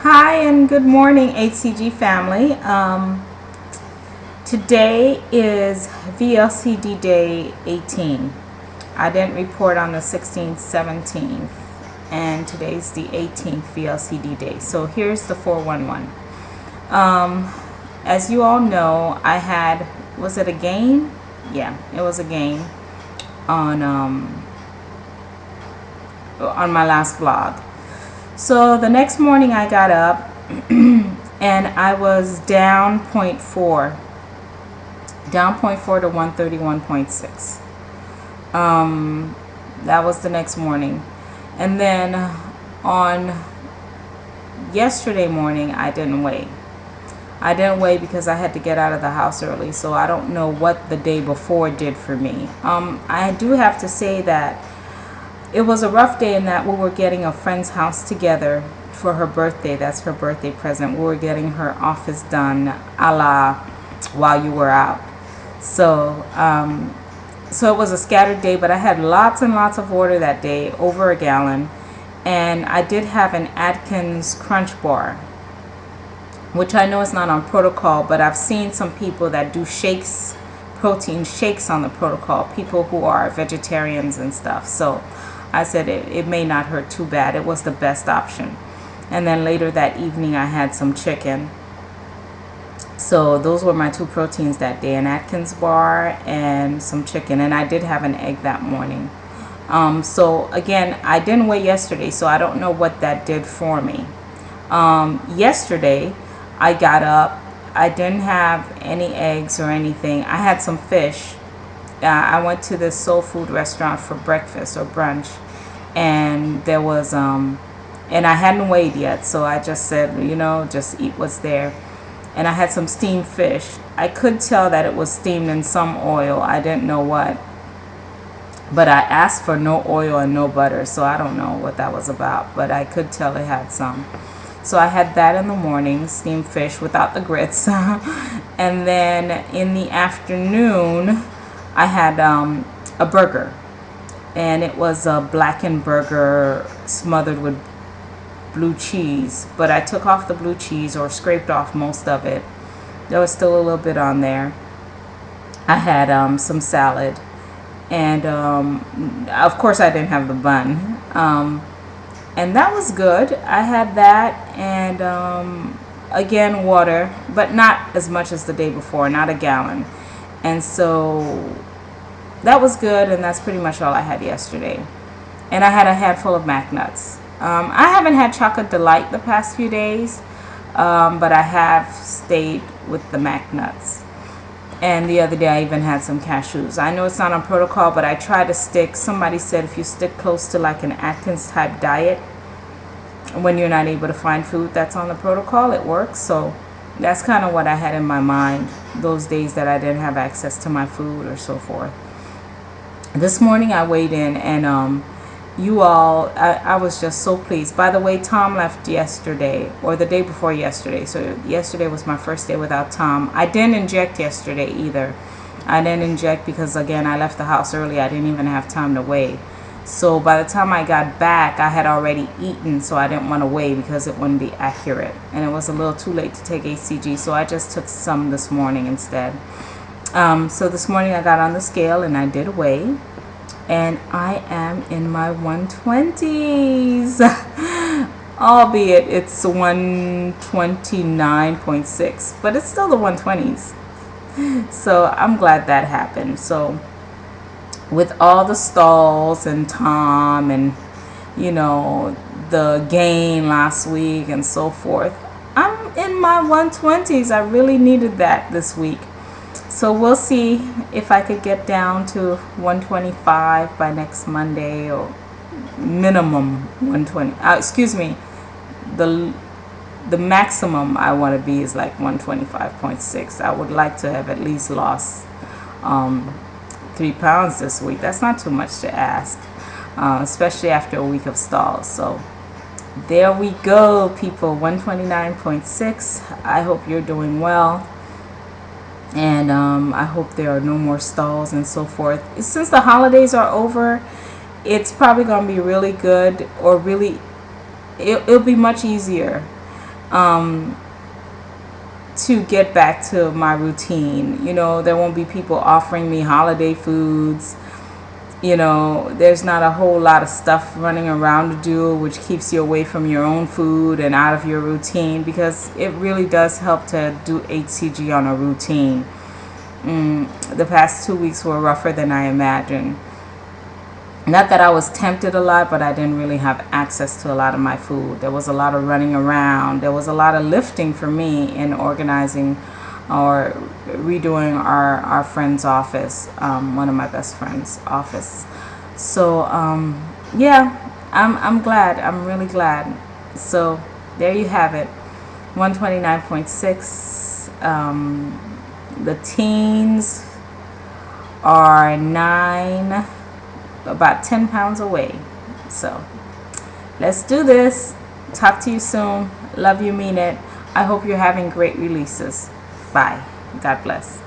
Hi and good morning, HCG family. Today is VLCD day 18. I didn't report on the 16th, 17th, and today's the 18th VLCD day. So here's the 411. As you all know, I had, was it a game? Yeah, it was a game on my last vlog. So the next morning I got up and I was down 0.4 to 131.6. That was the next morning. And then on yesterday morning I didn't weigh. Because I had to get out of the house early, so I don't know what the day before did for me. I do have to say that it was a rough day in that we were getting a friend's house together for her birthday. That's her birthday present. We were getting her office done a la while you were out. So it was a scattered day, but I had lots and lots of water that day, over a gallon. And I did have an Atkins Crunch Bar, which I know is not on protocol, but I've seen some people that do shakes, protein shakes on the protocol, people who are vegetarians and stuff. So I said it may not hurt too bad. It was the best option. And then later that evening I had some chicken. So those were my two proteins that day, an Atkins bar and some chicken. And I did have an egg that morning. So again, I didn't weigh yesterday, so I don't know what that did for me. Yesterday I got up. I didn't have any eggs or anything. I had some fish. I went to this soul food restaurant for breakfast or brunch, and there was and I hadn't weighed yet, so I just said, just eat what's there. And I had some steamed fish. I could tell that it was steamed in some oil. I didn't know what, but I asked for no oil and no butter, so I don't know what that was about, but I could tell it had some. So I had that in the morning, steamed fish without the grits. And then in the afternoon I had a burger, and it was a blackened burger smothered with blue cheese, but I took off the blue cheese, or scraped off most of it. There was still a little bit on there. I had some salad, and of course I didn't have the bun, and that was good. I had that, and again water, but not as much as the day before, not a gallon. And so that was good, and that's pretty much all I had yesterday. And I had a handful of Mac nuts. I haven't had chocolate delight the past few days, but I have stayed with the Mac nuts. And the other day I even had some cashews. I know it's not on protocol, but I try to stick. Somebody said if you stick close to like an Atkins type diet, when you're not able to find food that's on the protocol, it works. So that's kind of what I had in my mind those days that I didn't have access to my food or so forth. This morning I weighed in, and you all, I was just so pleased. By the way, Tom left yesterday, or the day before yesterday. So yesterday was my first day without Tom. I didn't inject yesterday either. I didn't inject because, again, I left the house early. I didn't even have time to weigh. So by the time I got back, I had already eaten, so I didn't want to weigh because it wouldn't be accurate. And it was a little too late to take HCG, so I just took some this morning instead. So this morning I got on the scale and I did weigh, and I am in my 120s, albeit it's 129.6, but it's still the 120s. So I'm glad that happened. So with all the stalls and Tom and the gain last week and so forth, I'm in my 120s. I really needed that this week. So we'll see if I could get down to 125 by next Monday, or minimum 120. Excuse me, the maximum I want to be is like 125.6. I would like to have at least lost 3 pounds this week. That's not too much to ask, especially after a week of stalls. So there we go, people. 129.6. I hope you're doing well. And I hope there are no more stalls and so forth. Since the holidays are over, it's probably going to be really good, or really, it'll be much easier to get back to my routine. You know, there won't be people offering me holiday foods. You know, there's not a whole lot of stuff running around to do, which keeps you away from your own food and out of your routine, because it really does help to do HCG on a routine. The past 2 weeks were rougher than I imagined. Not that I was tempted a lot, but I didn't really have access to a lot of my food. There was a lot of running around. There was a lot of lifting for me in organizing or redoing our friend's office, one of my best friend's office. So yeah, I'm glad. I'm really glad. So there you have it, 129.6. The teens are about 10 pounds away. So let's do this. Talk to you soon. Love you, mean it. I hope you're having great releases. Bye. God bless.